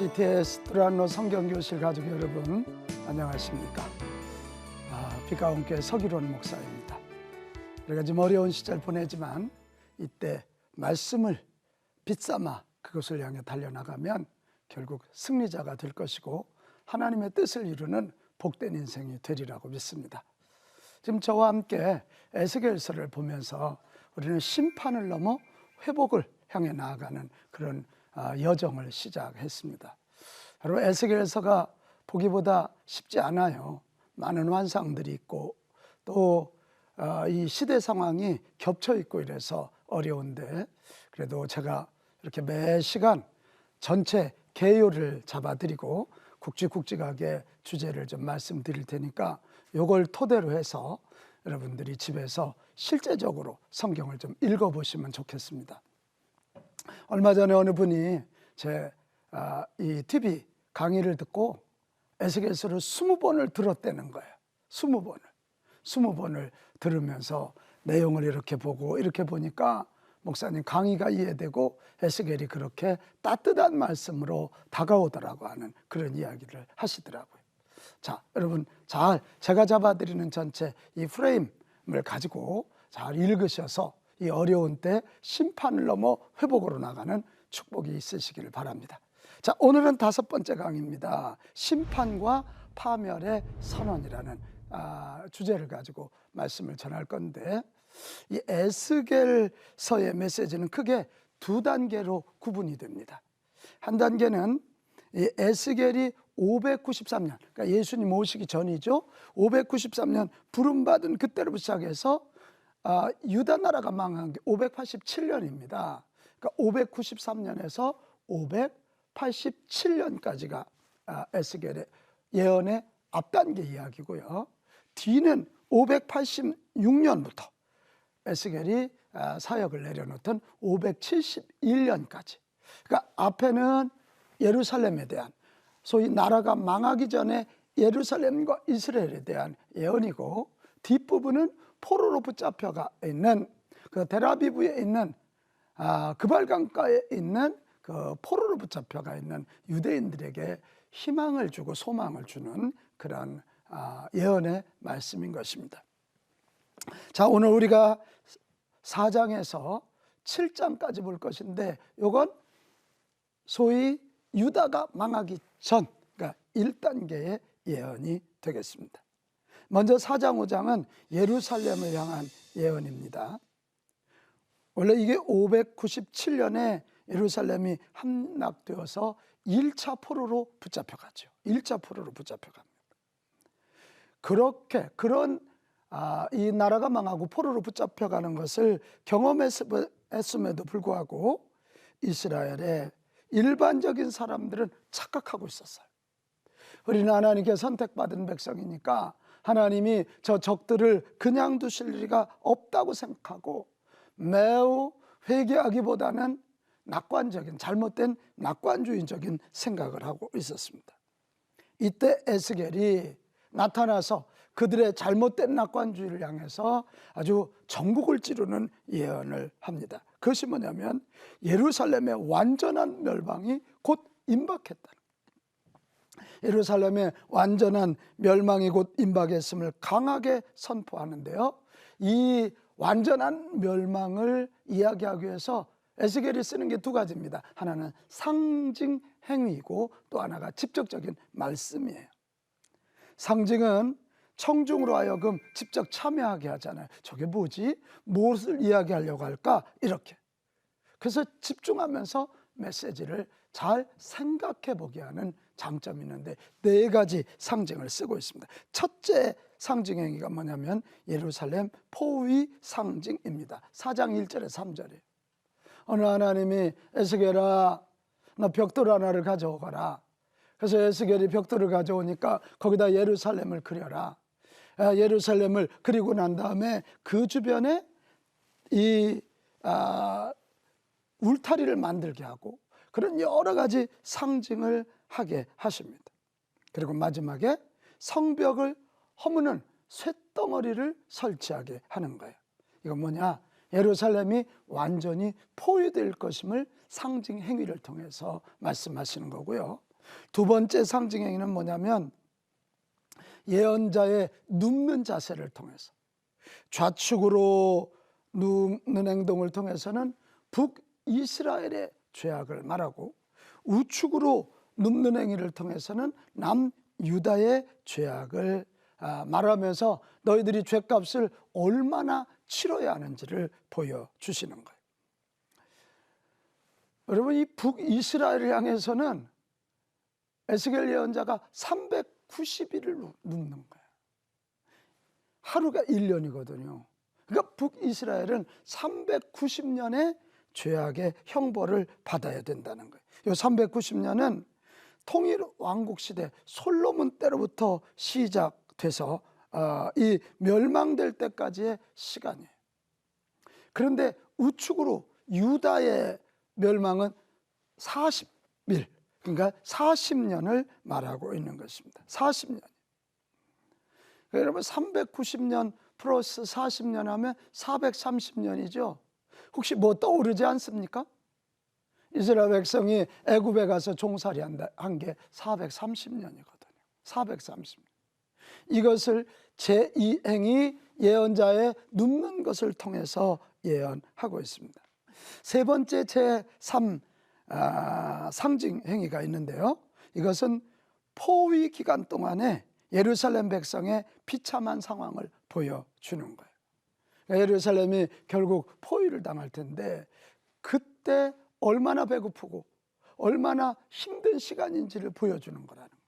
CTS 뚜란노 성경교실 가족 여러분, 안녕하십니까? 빛가운 교회 서기론 목사입니다. 여러 가지 어려운 시절 보내지만 이때 말씀을 빗삼아 그것을 향해 달려나가면 결국 승리자가 될 것이고 하나님의 뜻을 이루는 복된 인생이 되리라고 믿습니다. 지금 저와 함께 에스겔서를 보면서 우리는 심판을 넘어 회복을 향해 나아가는 그런 여정을 시작했습니다. 여러분, 에스겔서가 보기보다 쉽지 않아요. 많은 환상들이 있고 또 이 시대 상황이 겹쳐 있고 이래서 어려운데, 그래도 제가 이렇게 매 시간 전체 개요를 잡아드리고 굵직굵직하게 주제를 좀 말씀드릴 테니까 이걸 토대로 해서 여러분들이 집에서 실제적으로 성경을 좀 읽어보시면 좋겠습니다. 얼마 전에 어느 분이 제 이 TV 강의를 듣고 에스겔서를 20번을 들었다는 거예요. 20번을 들으면서 내용을 이렇게 보고 이렇게 보니까 목사님 강의가 이해되고 에스겔이 그렇게 따뜻한 말씀으로 다가오더라고 하는 그런 이야기를 하시더라고요. 자, 여러분 제가 잡아드리는 전체 이 프레임을 가지고 잘 읽으셔서 이 어려운 때 심판을 넘어 회복으로 나가는 축복이 있으시기를 바랍니다. 자, 오늘은 5번째 강의입니다. 심판과 파멸의 선언이라는 주제를 가지고 말씀을 전할 건데, 이 에스겔서의 메시지는 크게 2단계로 구분이 됩니다. 한 단계는 이 에스겔이 593년, 그러니까 예수님 오시기 전이죠. 593년 부름받은 그때로부터 시작해서 유다 나라가 망한 게 587년입니다. 그러니까 593년에서 587년까지가 에스겔의 예언의 앞단계 이야기고요. 뒤는 586년부터 에스겔이 사역을 내려놓던 571년까지. 그러니까 앞에는 예루살렘에 대한, 소위 나라가 망하기 전에 예루살렘과 이스라엘에 대한 예언이고, 뒷부분은 포로로 붙잡혀가 있는 그 델아비브에 있는 그발강가에 있는 그 포로로 붙잡혀가 있는 유대인들에게 희망을 주고 소망을 주는 그런 예언의 말씀인 것입니다. 자, 오늘 우리가 4장에서 7장까지 볼 것인데, 이건 소위 유다가 망하기 전, 그러니까 1단계의 예언이 되겠습니다. 먼저 4장 5장은 예루살렘을 향한 예언입니다. 원래 이게 597년에 예루살렘이 함락되어서 1차 포로로 붙잡혀가죠. 1차 포로로 붙잡혀갑니다. 그런 이 나라가 망하고 포로로 붙잡혀가는 것을 경험했음에도 불구하고 이스라엘의 일반적인 사람들은 착각하고 있었어요. 우리는 하나님께 선택받은 백성이니까 하나님이 저 적들을 그냥 두실 리가 없다고 생각하고 매우 회개하기보다는 낙관적인, 잘못된 낙관주의적인 생각을 하고 있었습니다. 이때 에스겔이 나타나서 그들의 잘못된 낙관주의를 향해서 아주 전국을 찌르는 예언을 합니다. 그것이 뭐냐면 예루살렘의 완전한 멸망이 곧 임박했다. 예루살렘의 완전한 멸망이 곧 임박했음을 강하게 선포하는데요, 이 완전한 멸망을 이야기하기 위해서 에스겔이 쓰는 게 2가지입니다. 하나는 상징 행위이고 또 하나가 직접적인 말씀이에요. 상징은 청중으로 하여금 직접 참여하게 하잖아요. 저게 뭐지? 무엇을 이야기하려고 할까? 이렇게. 그래서 집중하면서 메시지를 잘 생각해 보게 하는 장점이 있는데 4가지 상징을 쓰고 있습니다. 첫째 상징 행위가 뭐냐면 예루살렘 포위 상징입니다. 4장 1절에 3절이에요. 어느 하나님이 에스겔아, 너 벽돌 하나를 가져오거라. 그래서 에스겔이 벽돌을 가져오니까 거기다 예루살렘을 그려라. 예루살렘을 그리고 난 다음에 그 주변에 이 울타리를 만들게 하고 그런 여러 가지 상징을 하게 하십니다. 그리고 마지막에 성벽을 허무는 쇳덩어리를 설치하게 하는 거예요. 이건 뭐냐? 예루살렘이 완전히 포위될 것임을 상징 행위를 통해서 말씀하시는 거고요. 두 번째 상징 행위는 뭐냐면 예언자의 눕는 자세를 통해서, 좌측으로 눕는 행동을 통해서는 북이스라엘의 죄악을 말하고, 우측으로 눕는 행위를 통해서는 남유다의 죄악을 말하면서 너희들이 죄값을 얼마나 치러야 하는지를 보여주시는 거예요. 여러분, 이 북이스라엘을 향해서는 에스겔 예언자가 390일을 눕는 거예요. 하루가 1년이거든요. 그러니까 북이스라엘은 390년의 죄악의 형벌을 받아야 된다는 거예요. 이 390년은 통일 왕국 시대 솔로몬 때로부터 시작돼서 이 멸망될 때까지의 시간이에요. 그런데 우측으로 유다의 멸망은 40일, 그러니까 40년을 말하고 있는 것입니다. 40년. 여러분, 390년 플러스 40년 하면 430년이죠. 혹시 뭐 떠오르지 않습니까? 이스라엘 백성이 애굽에 가서 종살이 한 게 430년이거든요. 430년. 이것을 제2행위 예언자의 눕는 것을 통해서 예언하고 있습니다. 세 번째 제3 상징 행위가 있는데요. 이것은 포위 기간 동안에 예루살렘 백성의 비참한 상황을 보여주는 거예요. 예루살렘이 결국 포위를 당할 텐데 그때 얼마나 배고프고 얼마나 힘든 시간인지를 보여주는 거라는 거예요.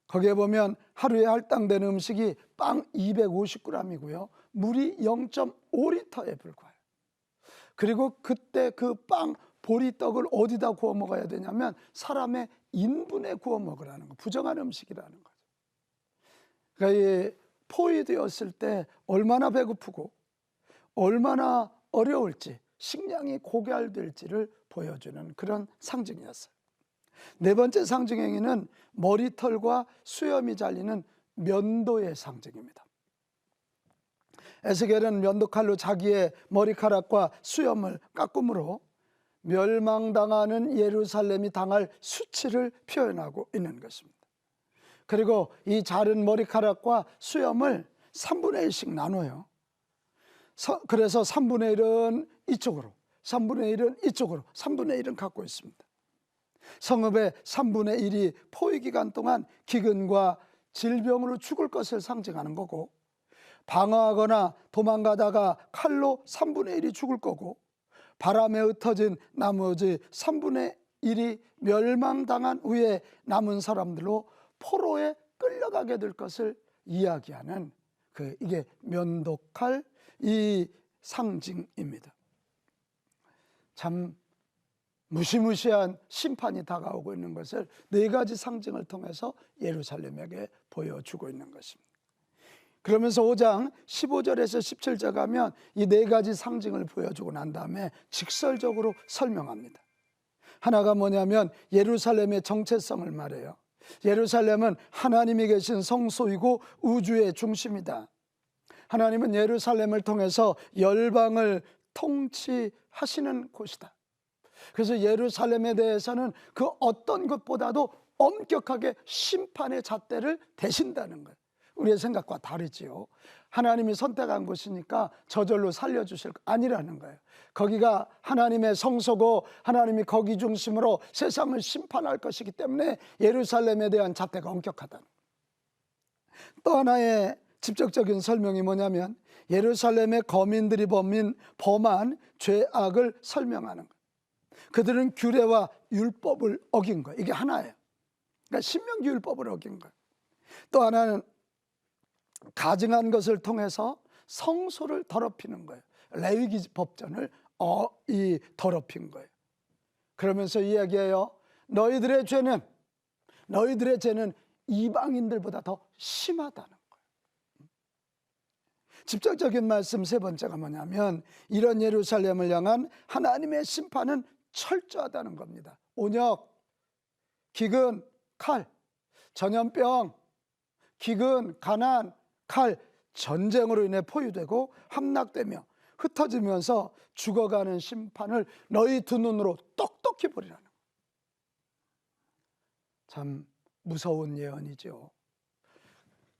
거기에 보면 하루에 할당되는 음식이 빵 250g이고요. 물이 0.5리터에 불과해요. 그리고 그때 그 빵 보리떡을 어디다 구워 먹어야 되냐면 사람의 인분에 구워 먹으라는 거, 부정한 음식이라는 거죠. 그러니까 이 포위되었을 때 얼마나 배고프고 얼마나 어려울지, 식량이 고갈될지를 보여주는 그런 상징이었어요. 네 번째 상징 행위는 머리털과 수염이 잘리는 면도의 상징입니다. 에스겔은 면도칼로 자기의 머리카락과 수염을 깎음으로 멸망당하는 예루살렘이 당할 수치를 표현하고 있는 것입니다. 그리고 이 자른 머리카락과 수염을 3분의 1씩 나눠요. 그래서 3분의 1은 이쪽으로, 3분의 1은 이쪽으로, 3분의 1은 갖고 있습니다. 성읍의 3분의 1이 포위 기간 동안 기근과 질병으로 죽을 것을 상징하는 거고, 방어하거나 도망가다가 칼로 3분의 1이 죽을 거고, 바람에 흩어진 나머지 3분의 1이 멸망당한 후에 남은 사람들로 포로에 끌려가게 될 것을 이야기하는 이게 면도칼 이 상징입니다. 참 무시무시한 심판이 다가오고 있는 것을 네 가지 상징을 통해서 예루살렘에게 보여주고 있는 것입니다. 그러면서 5장 15절에서 17절 가면 이 네 가지 상징을 보여주고 난 다음에 직설적으로 설명합니다. 하나가 뭐냐면 예루살렘의 정체성을 말해요. 예루살렘은 하나님이 계신 성소이고 우주의 중심이다. 하나님은 예루살렘을 통해서 열방을 통치하시는 곳이다. 그래서 예루살렘에 대해서는 그 어떤 것보다도 엄격하게 심판의 잣대를 대신다는 거예요. 우리의 생각과 다르지요. 하나님이 선택한 곳이니까 저절로 살려주실 거 아니라는 거예요. 거기가 하나님의 성소고 하나님이 거기 중심으로 세상을 심판할 것이기 때문에 예루살렘에 대한 잣대가 엄격하다. 또 하나의 직접적인 설명이 뭐냐면 예루살렘의 거민들이 범한 죄악을 설명하는 거예요. 그들은 규례와 율법을 어긴 거예요. 이게 하나예요. 그러니까 신명기 율법을 어긴 거예요. 또 하나는 가증한 것을 통해서 성소를 더럽히는 거예요. 레위기 법전을 더럽힌 거예요. 그러면서 이야기해요. 너희들의 죄는 이방인들보다 더 심하다는 거예요. 직접적인 말씀 세 번째가 뭐냐면 이런 예루살렘을 향한 하나님의 심판은 철저하다는 겁니다. 온역, 기근, 칼, 전염병, 기근, 가난, 칼, 전쟁으로 인해 포위되고 함락되며 흩어지면서 죽어가는 심판을 너희 두 눈으로 똑똑히 보리라는 거예요. 참 무서운 예언이죠.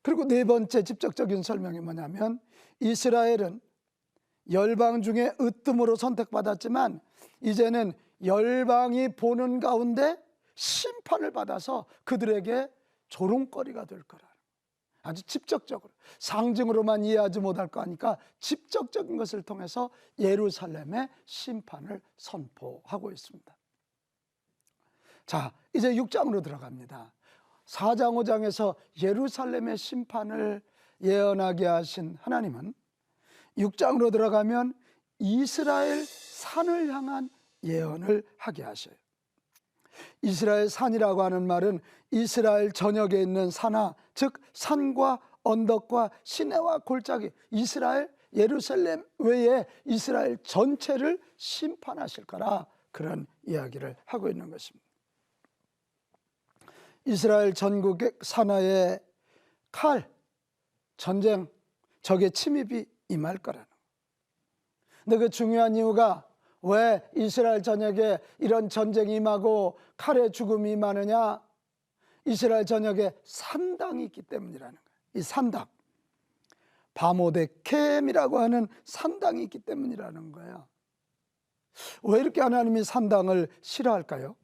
그리고 네 번째 직접적인 설명이 뭐냐면, 이스라엘은 열방 중에 으뜸으로 선택받았지만 이제는 열방이 보는 가운데 심판을 받아서 그들에게 조롱거리가 될 거라. 아주 직접적으로, 상징으로만 이해하지 못할 거 하니까 직접적인 것을 통해서 예루살렘의 심판을 선포하고 있습니다. 자, 이제 6장으로 들어갑니다. 4장 5장에서 예루살렘의 심판을 예언하게 하신 하나님은 6장으로 들어가면 이스라엘 산을 향한 예언을 하게 하셔요. 이스라엘 산이라고 하는 말은 이스라엘 전역에 있는 산하, 즉 산과 언덕과 시내와 골짜기, 이스라엘 예루살렘 외에 이스라엘 전체를 심판하실 거라, 그런 이야기를 하고 있는 것입니다. 이스라엘 전국의 산하에 칼, 전쟁, 적의 침입이 임할 거라는 거예요. 근데 그 중요한 이유가, 왜 이스라엘 전역에 이런 전쟁이 임하고 칼의 죽음이 임하느냐? 이스라엘 전역에 산당이 있기 때문이라는 거예요. 이 산당, 바모데켐이라고 하는 산당이 있기 때문이라는 거예요. 왜 이렇게 하나님이 산당을 싫어할까요?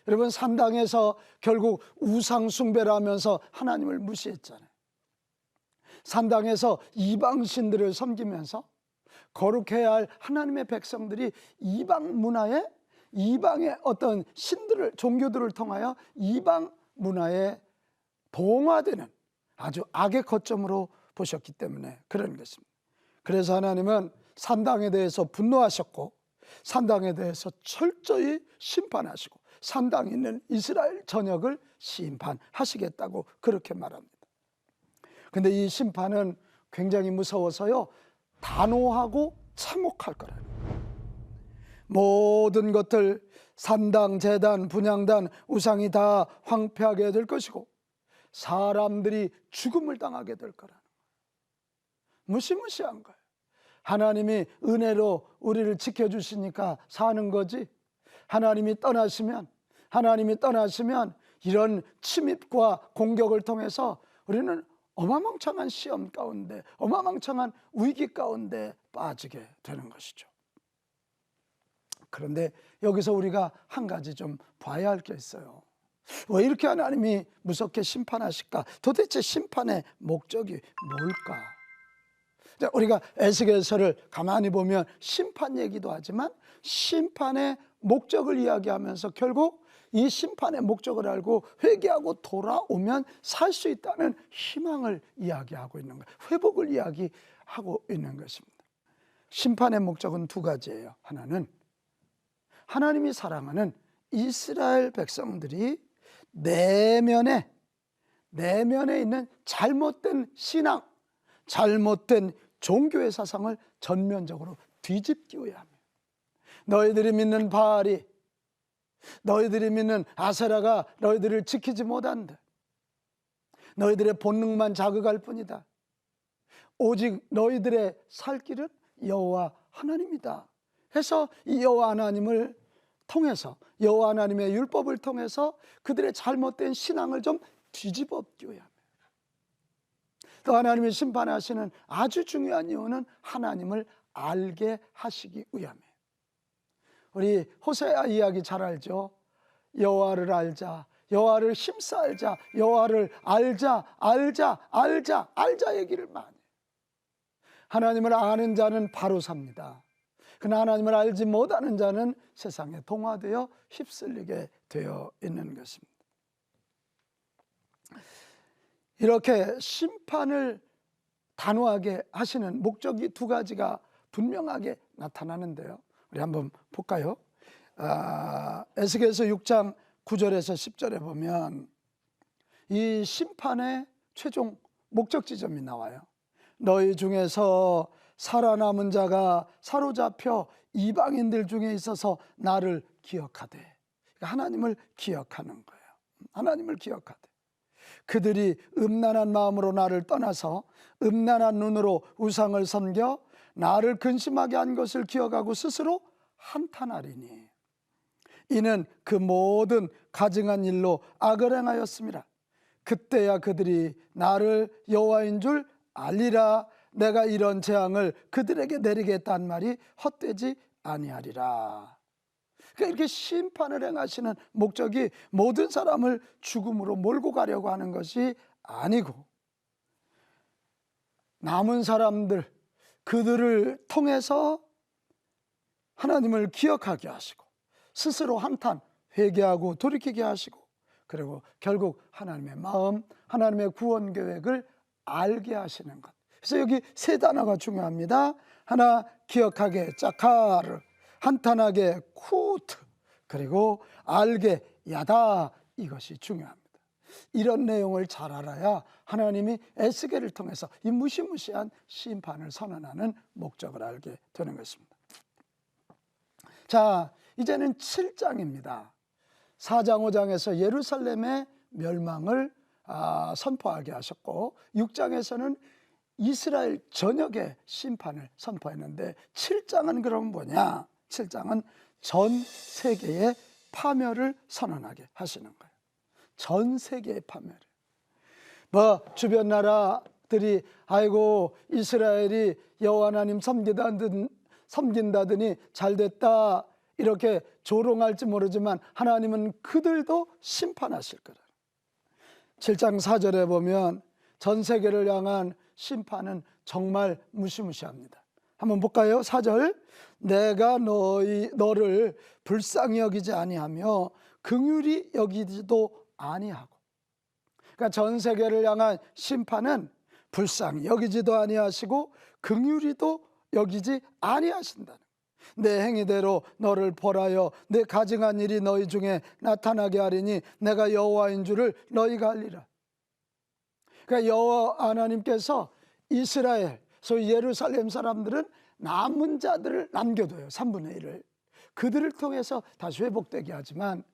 여러분, 산당에서 결국 우상 숭배를 하면서 하나님을 무시했잖아요. 산당에서 이방신들을 섬기면서 거룩해야 할 하나님의 백성들이 이방 문화에, 이방의 어떤 신들을, 종교들을 통하여 이방 문화에 동화되는 아주 악의 거점으로 보셨기 때문에 그런 것입니다. 그래서 하나님은 산당에 대해서 분노하셨고, 산당에 대해서 철저히 심판하시고, 산당에 있는 이스라엘 전역을 심판하시겠다고 그렇게 말합니다. 근데 이 심판은 굉장히 무서워서요, 단호하고 참혹할 거라는 거예요. 모든 것들, 산당, 제단, 분향단, 우상이 다 황폐하게 될 것이고 사람들이 죽음을 당하게 될 거라는 거예요. 무시무시한 거예요. 하나님이 은혜로 우리를 지켜주시니까 사는 거지, 하나님이 떠나시면 이런 침입과 공격을 통해서 우리는 어마망창한 시험 가운데, 어마망창한 위기 가운데 빠지게 되는 것이죠. 그런데 여기서 우리가 한 가지 좀 봐야 할 게 있어요. 왜 이렇게 하나님이 무섭게 심판하실까? 도대체 심판의 목적이 뭘까? 우리가 에스겔서를 가만히 보면 심판 얘기도 하지만 심판의 목적을 이야기하면서 결국 이 심판의 목적을 알고 회개하고 돌아오면 살 수 있다는 희망을 이야기하고 있는 거예요. 회복을 이야기하고 있는 것입니다. 심판의 목적은 두 가지예요. 하나는 하나님이 사랑하는 이스라엘 백성들이 내면에 있는 잘못된 신앙, 잘못된 종교의 사상을 전면적으로 뒤집기 위함이에요. 너희들이 믿는 바알이, 너희들이 믿는 아세라가 너희들을 지키지 못한다. 너희들의 본능만 자극할 뿐이다. 오직 너희들의 살 길은 여호와 하나님이다 해서 이 여호와 하나님을 통해서, 여호와 하나님의 율법을 통해서 그들의 잘못된 신앙을 좀 뒤집어엎기 위함이에요. 또 하나님이 심판하시는 아주 중요한 이유는 하나님을 알게 하시기 위함이에요. 우리 호세아 이야기 잘 알죠? 여호와를 알자, 여호와를 힘써 알자, 여호와를 알자 얘기를 많이 해요. 하나님을 아는 자는 바로 삽니다. 그러나 하나님을 알지 못하는 자는 세상에 동화되어 휩쓸리게 되어 있는 것입니다. 이렇게 심판을 단호하게 하시는 목적이 두 가지가 분명하게 나타나는데요. 우리 한번 볼까요? 에스겔서 6장 9절에서 10절에 보면 이 심판의 최종 목적 지점이 나와요. 너희 중에서 살아남은 자가 사로잡혀 이방인들 중에 있어서 나를 기억하되, 그러니까 하나님을 기억하는 거예요. 하나님을 기억하되 그들이 음란한 마음으로 나를 떠나서 음란한 눈으로 우상을 섬겨 나를 근심하게 한 것을 기억하고 스스로 한탄하리니 이는 그 모든 가증한 일로 악을 행하였음이라. 그때야 그들이 나를 여호와인 줄 알리라. 내가 이런 재앙을 그들에게 내리겠다는 말이 헛되지 아니하리라. 그러니까 이렇게 심판을 행하시는 목적이 모든 사람을 죽음으로 몰고 가려고 하는 것이 아니고, 남은 사람들, 그들을 통해서 하나님을 기억하게 하시고 스스로 한탄 회개하고 돌이키게 하시고, 그리고 결국 하나님의 마음, 하나님의 구원 계획을 알게 하시는 것. 그래서 여기 세 단어가 중요합니다. 하나, 기억하게 짜카르, 한탄하게 쿠트, 그리고 알게 야다. 이것이 중요합니다. 이런 내용을 잘 알아야 하나님이 에스겔을 통해서 이 무시무시한 심판을 선언하는 목적을 알게 되는 것입니다. 자, 이제는 7장입니다. 4장 5장에서 예루살렘의 멸망을 선포하게 하셨고, 6장에서는 이스라엘 전역의 심판을 선포했는데, 7장은 그럼 뭐냐? 7장은 전 세계의 파멸을 선언하게 하시는 거예요. 전 세계의 파멸을. 주변 나라들이 아이고 이스라엘이 여호와 하나님 섬긴다더니 잘됐다 이렇게 조롱할지 모르지만, 하나님은 그들도 심판하실 거라. 7장 4절에 보면 전 세계를 향한 심판은 정말 무시무시합니다. 한번 볼까요? 4절. 내가 너를 불쌍히 여기지 아니하며 긍휼히 여기지도 아니하고. 그러니까 전 세계를 향한 심판은 불쌍히 여기지도 아니하시고 긍휼히도 여기지 아니하신다는, 내 행위대로 너를 벌하여 내 가증한 일이 너희 중에 나타나게 하리니 내가 여호와인 줄을 너희가 알리라. 그러니까 여호와 하나님께서 이스라엘, 소위 예루살렘 사람들은 남은 자들을 남겨둬요. 3분의 1을 그들을 통해서 다시 회복되게 하지만,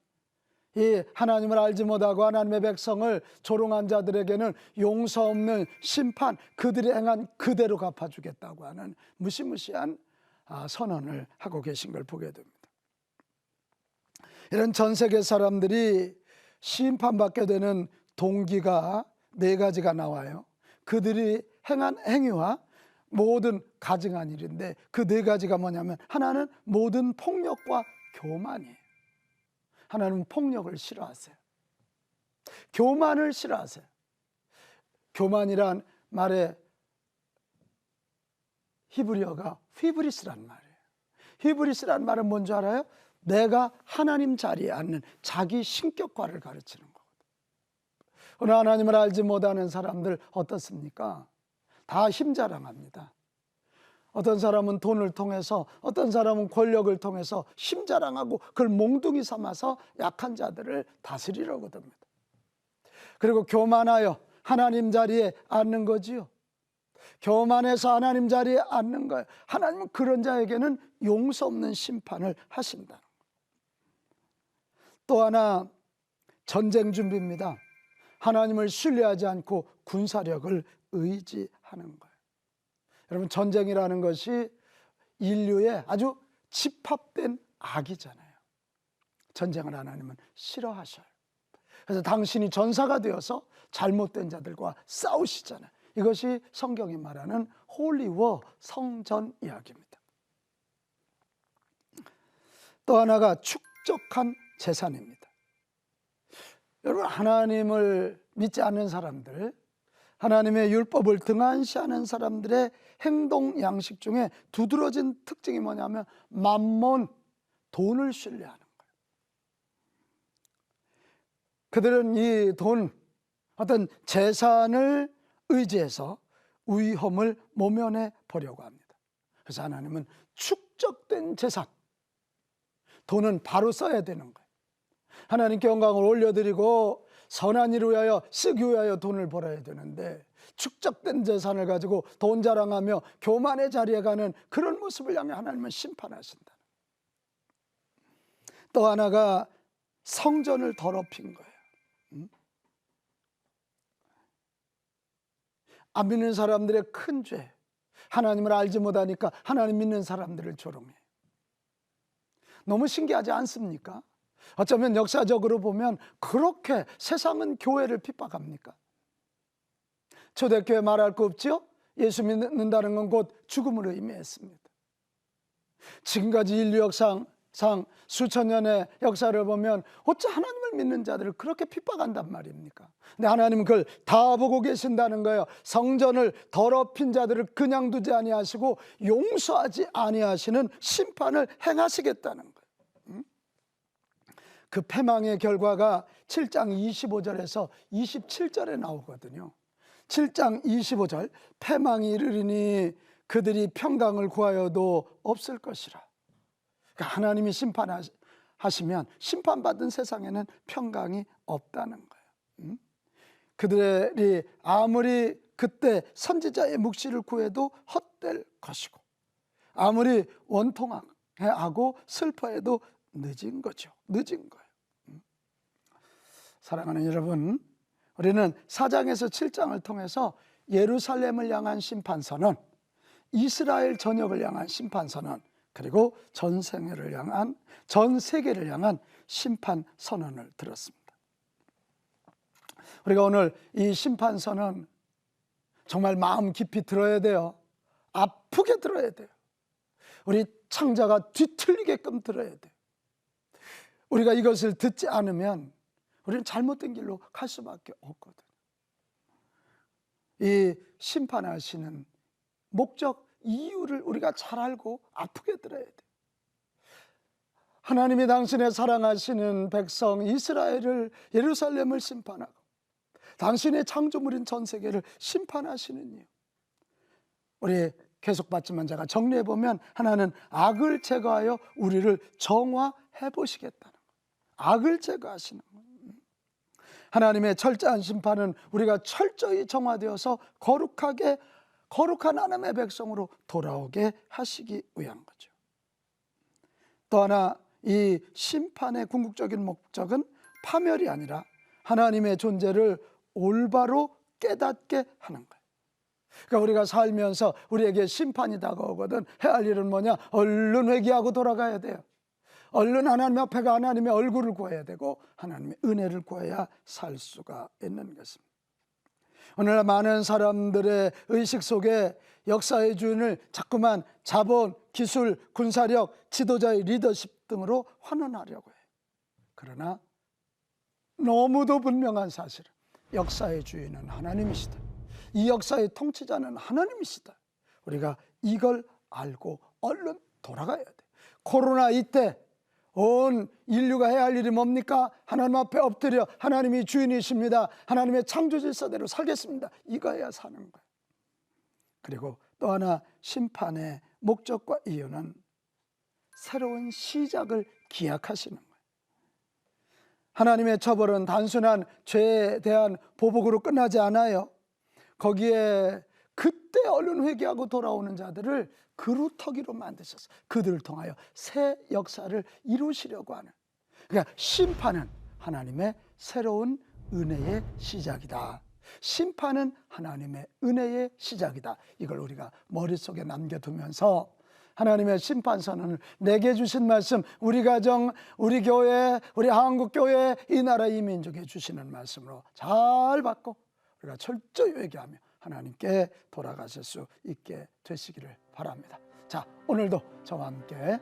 이 하나님을 알지 못하고 하나님의 백성을 조롱한 자들에게는 용서 없는 심판, 그들이 행한 그대로 갚아주겠다고 하는 무시무시한 선언을 하고 계신 걸 보게 됩니다. 이런 전 세계 사람들이 심판받게 되는 동기가 4가지가 나와요. 그들이 행한 행위와 모든 가증한 일인데, 그 4가지가 뭐냐면, 하나는 모든 폭력과 교만이에요. 하나님은 폭력을 싫어하세요. 교만을 싫어하세요. 교만이란 말의 히브리어가 휘브리스란 말이에요. 휘브리스란 말은 뭔지 알아요? 내가 하나님 자리에 앉는 자기 신격화를 가르치는 거거든요. 오늘 하나님을 알지 못하는 사람들 어떻습니까? 다 힘자랑합니다. 어떤 사람은 돈을 통해서, 어떤 사람은 권력을 통해서 힘자랑하고 그걸 몽둥이 삼아서 약한 자들을 다스리려고 합니다. 그리고 교만하여 하나님 자리에 앉는 거지요. 교만해서 하나님 자리에 앉는 거예요. 하나님은 그런 자에게는 용서 없는 심판을 하신다. 또 하나, 전쟁 준비입니다. 하나님을 신뢰하지 않고 군사력을 의지하는 거예요. 여러분, 전쟁이라는 것이 인류의 아주 집합된 악이잖아요. 전쟁을 하나님은 싫어하셔요. 그래서 당신이 전사가 되어서 잘못된 자들과 싸우시잖아요. 이것이 성경이 말하는 홀리워, 성전 이야기입니다. 또 하나가 축적한 재산입니다. 여러분, 하나님을 믿지 않는 사람들, 하나님의 율법을 등한시하는 사람들의 행동 양식 중에 두드러진 특징이 뭐냐면, 맘몬, 돈을 신뢰하는 거예요. 그들은 이 돈, 어떤 재산을 의지해서 위험을 모면해 보려고 합니다. 그래서 하나님은 축적된 재산, 돈은 바로 써야 되는 거예요. 하나님께 영광을 올려드리고 선한 일을 위하여, 쓰기 위하여 돈을 벌어야 되는데, 축적된 재산을 가지고 돈 자랑하며 교만의 자리에 가는 그런 모습을 향해 하나님은 심판하신다. 또 하나가 성전을 더럽힌 거예요. 안 믿는 사람들의 큰 죄, 하나님을 알지 못하니까 하나님 믿는 사람들을 조롱해. 너무 신기하지 않습니까? 어쩌면 역사적으로 보면 그렇게 세상은 교회를 핍박합니까? 초대교회 말할 거 없지요? 예수 믿는다는 건 곧 죽음을 의미했습니다. 지금까지 인류 역사상 수천 년의 역사를 보면 어찌 하나님을 믿는 자들을 그렇게 핍박한단 말입니까? 근데 하나님은 그걸 다 보고 계신다는 거예요. 성전을 더럽힌 자들을 그냥 두지 아니하시고 용서하지 아니하시는 심판을 행하시겠다는 거예요. 그 패망의 결과가 7장 25절에서 27절에 나오거든요. 7장 25절, 패망이 이르리니 그들이 평강을 구하여도 없을 것이라. 그러니까 하나님이 심판하시면 심판받은 세상에는 평강이 없다는 거예요. 그들이 아무리 그때 선지자의 묵시를 구해도 헛될 것이고, 아무리 원통하고 슬퍼해도 늦은 거죠. 늦은 거예요. 사랑하는 여러분, 우리는 4장에서 7장을 통해서 예루살렘을 향한 심판선언, 이스라엘 전역을 향한 심판선언, 그리고 전 세계를 향한 심판선언을 들었습니다. 우리가 오늘 이 심판선언 정말 마음 깊이 들어야 돼요. 아프게 들어야 돼요. 우리 창자가 뒤틀리게끔 들어야 돼요. 우리가 이것을 듣지 않으면 우리는 잘못된 길로 갈 수밖에 없거든요. 이 심판하시는 목적, 이유를 우리가 잘 알고 아프게 들어야 돼요. 하나님이 당신의 사랑하시는 백성 이스라엘을, 예루살렘을 심판하고 당신의 창조물인 전 세계를 심판하시는 이유, 우리 계속 봤지만 제가 정리해보면 하나는 악을 제거하여 우리를 정화해 보시겠다는 거예요. 악을 제거하시는 거예요. 하나님의 철저한 심판은 우리가 철저히 정화되어서 거룩한 하나님의 백성으로 돌아오게 하시기 위한 거죠. 또 하나, 이 심판의 궁극적인 목적은 파멸이 아니라 하나님의 존재를 올바로 깨닫게 하는 거예요. 그러니까 우리가 살면서 우리에게 심판이 다가오거든 해야 할 일은 뭐냐? 얼른 회개하고 돌아가야 돼요. 얼른 하나님 앞에 가 하나님의 얼굴을 구해야 되고 하나님의 은혜를 구해야 살 수가 있는 것입니다. 오늘날 많은 사람들의 의식 속에 역사의 주인을 자꾸만 자본, 기술, 군사력, 지도자의 리더십 등으로 환원하려고 해요. 그러나 너무도 분명한 사실은 역사의 주인은 하나님이시다. 이 역사의 통치자는 하나님이시다. 우리가 이걸 알고 얼른 돌아가야 돼. 코로나 이때 온 인류가 해야 할 일이 뭡니까? 하나님 앞에 엎드려 하나님이 주인이십니다, 하나님의 창조 질서대로 살겠습니다, 이거 해야 사는 거예요. 그리고 또 하나, 심판의 목적과 이유는 새로운 시작을 기약하시는 거예요. 하나님의 처벌은 단순한 죄에 대한 보복으로 끝나지 않아요. 거기에 그때 얼른 회개하고 돌아오는 자들을 그루터기로 만드셨어요. 그들을 통하여 새 역사를 이루시려고 하는. 그러니까 심판은 하나님의 새로운 은혜의 시작이다. 심판은 하나님의 은혜의 시작이다. 이걸 우리가 머릿속에 남겨두면서 하나님의 심판선언을 내게 주신 말씀, 우리 가정, 우리 교회, 우리 한국교회, 이 나라 이 민족에 주시는 말씀으로 잘 받고 우리가 철저히 회개하며 하나님께 돌아가실 수 있게 되시기를 바랍니다. 자, 오늘도 저와 함께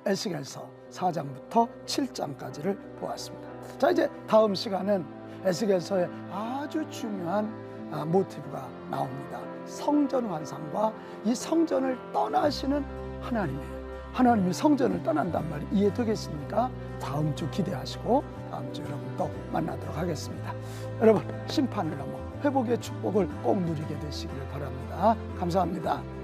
에스겔서 4장부터 7장까지를 보았습니다. 자, 이제 다음 시간은 에스겔서의 아주 중요한 모티브가 나옵니다. 성전 환상과 이 성전을 떠나시는 하나님이 성전을 떠난단 말이 이해되겠습니까? 다음 주 기대하시고 다음 주 여러분 또 만나도록 하겠습니다. 여러분, 심판을 넘어 회복의 축복을 꼭 누리게 되시기를 바랍니다. 감사합니다.